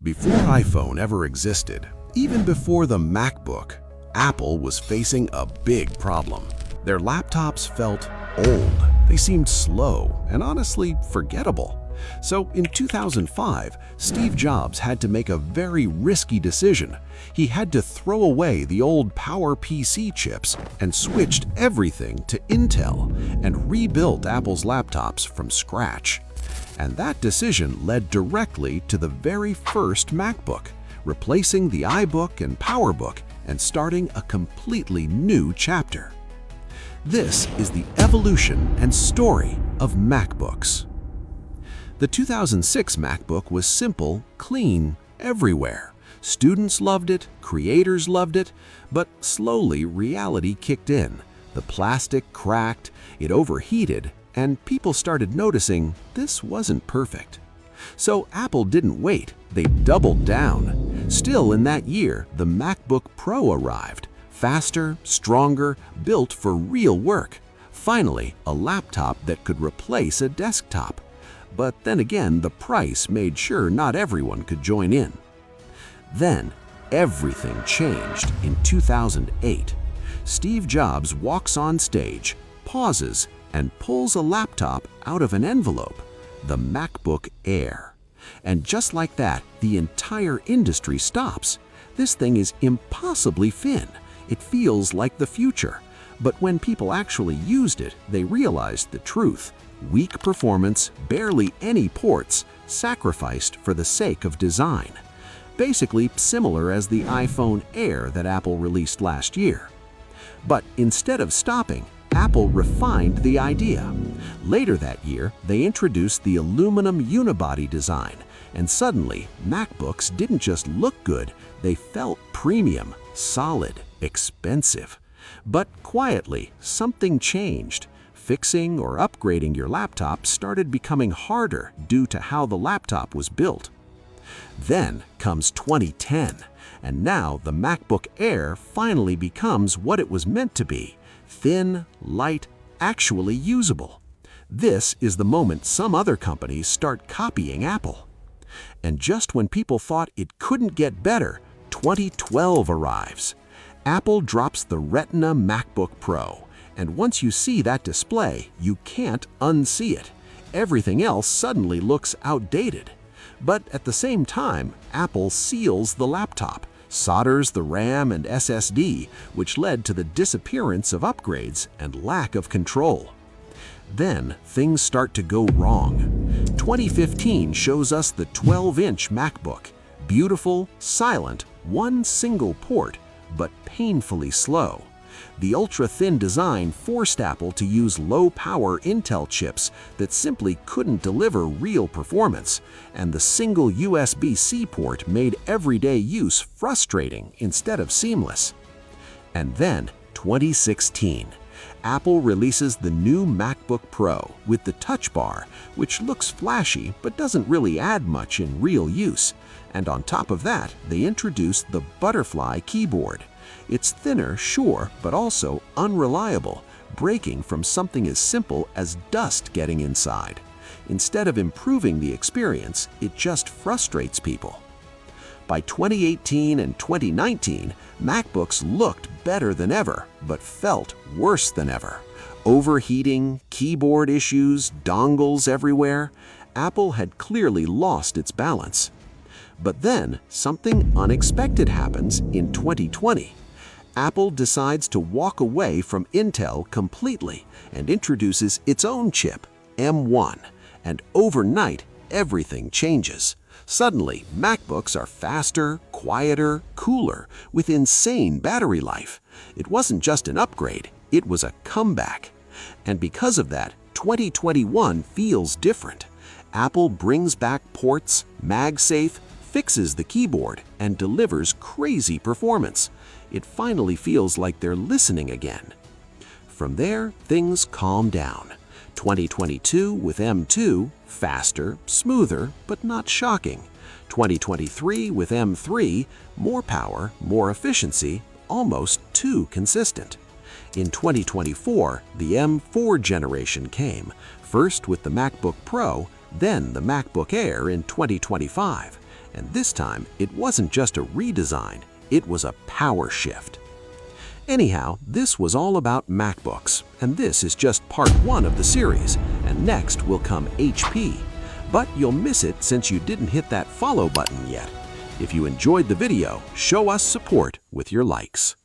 Before iPhone ever existed, even before the MacBook, Apple was facing a big problem. Their laptops felt old, they seemed slow, and honestly forgettable. So in 2005, Steve Jobs had to make a very risky decision. He had to throw away the old PowerPC chips and switched everything to Intel and rebuilt Apple's laptops from scratch. And that decision led directly to the very first MacBook, replacing the iBook and PowerBook and starting a completely new chapter. This is the evolution and story of MacBooks. The 2006 MacBook was simple, clean, everywhere. Students loved it, creators loved it, but slowly reality kicked in. The plastic cracked, it overheated, and people started noticing this wasn't perfect. So Apple didn't wait, they doubled down. Still in that year, the MacBook Pro arrived. Faster, stronger, built for real work. Finally, a laptop that could replace a desktop. But then again, the price made sure not everyone could join in. Then, everything changed in 2008. Steve Jobs walks on stage, pauses, and pulls a laptop out of an envelope, the MacBook Air. And just like that, the entire industry stops. This thing is impossibly thin. It feels like the future. But when people actually used it, they realized the truth. Weak performance, barely any ports, sacrificed for the sake of design. Basically similar as the iPhone Air that Apple released last year. But instead of stopping, Apple refined the idea. Later that year, they introduced the aluminum unibody design, and suddenly, MacBooks didn't just look good, they felt premium, solid, expensive. But quietly, something changed. Fixing or upgrading your laptop started becoming harder due to how the laptop was built. Then comes 2010, and now the MacBook Air finally becomes what it was meant to be: thin, light, actually usable. This is the moment some other companies start copying Apple. And just when people thought it couldn't get better, 2012 arrives. Apple drops the Retina MacBook Pro, and once you see that display, you can't unsee it. Everything else suddenly looks outdated. But at the same time, Apple seals the laptop, solders the RAM and SSD, which led to the disappearance of upgrades and lack of control. Then things start to go wrong. 2015 shows us the 12-inch MacBook. Beautiful, silent, one single port, but painfully slow. The ultra-thin design forced Apple to use low-power Intel chips that simply couldn't deliver real performance, and the single USB-C port made everyday use frustrating instead of seamless. And then, 2016. Apple releases the new MacBook Pro with the Touch Bar, which looks flashy but doesn't really add much in real use. And on top of that, they introduced the Butterfly keyboard. It's thinner, sure, but also unreliable, breaking from something as simple as dust getting inside. Instead of improving the experience, it just frustrates people. By 2018 and 2019, MacBooks looked better than ever, but felt worse than ever. Overheating, keyboard issues, dongles everywhere. Apple had clearly lost its balance. But then, something unexpected happens in 2020. Apple decides to walk away from Intel completely and introduces its own chip, M1. And overnight, everything changes. Suddenly, MacBooks are faster, quieter, cooler, with insane battery life. It wasn't just an upgrade, it was a comeback. And because of that, 2021 feels different. Apple brings back ports, MagSafe, fixes the keyboard, and delivers crazy performance. It finally feels like they're listening again. From there, things calm down. 2022 with M2, faster, smoother, but not shocking. 2023 with M3, more power, more efficiency, almost too consistent. In 2024, the M4 generation came, first with the MacBook Pro, then the MacBook Air in 2025. And this time, it wasn't just a redesign, it was a power shift. Anyhow, this was all about MacBooks, and this is just part 1 of the series, and next will come HP. But you'll miss it since you didn't hit that follow button yet. If you enjoyed the video, show us support with your likes.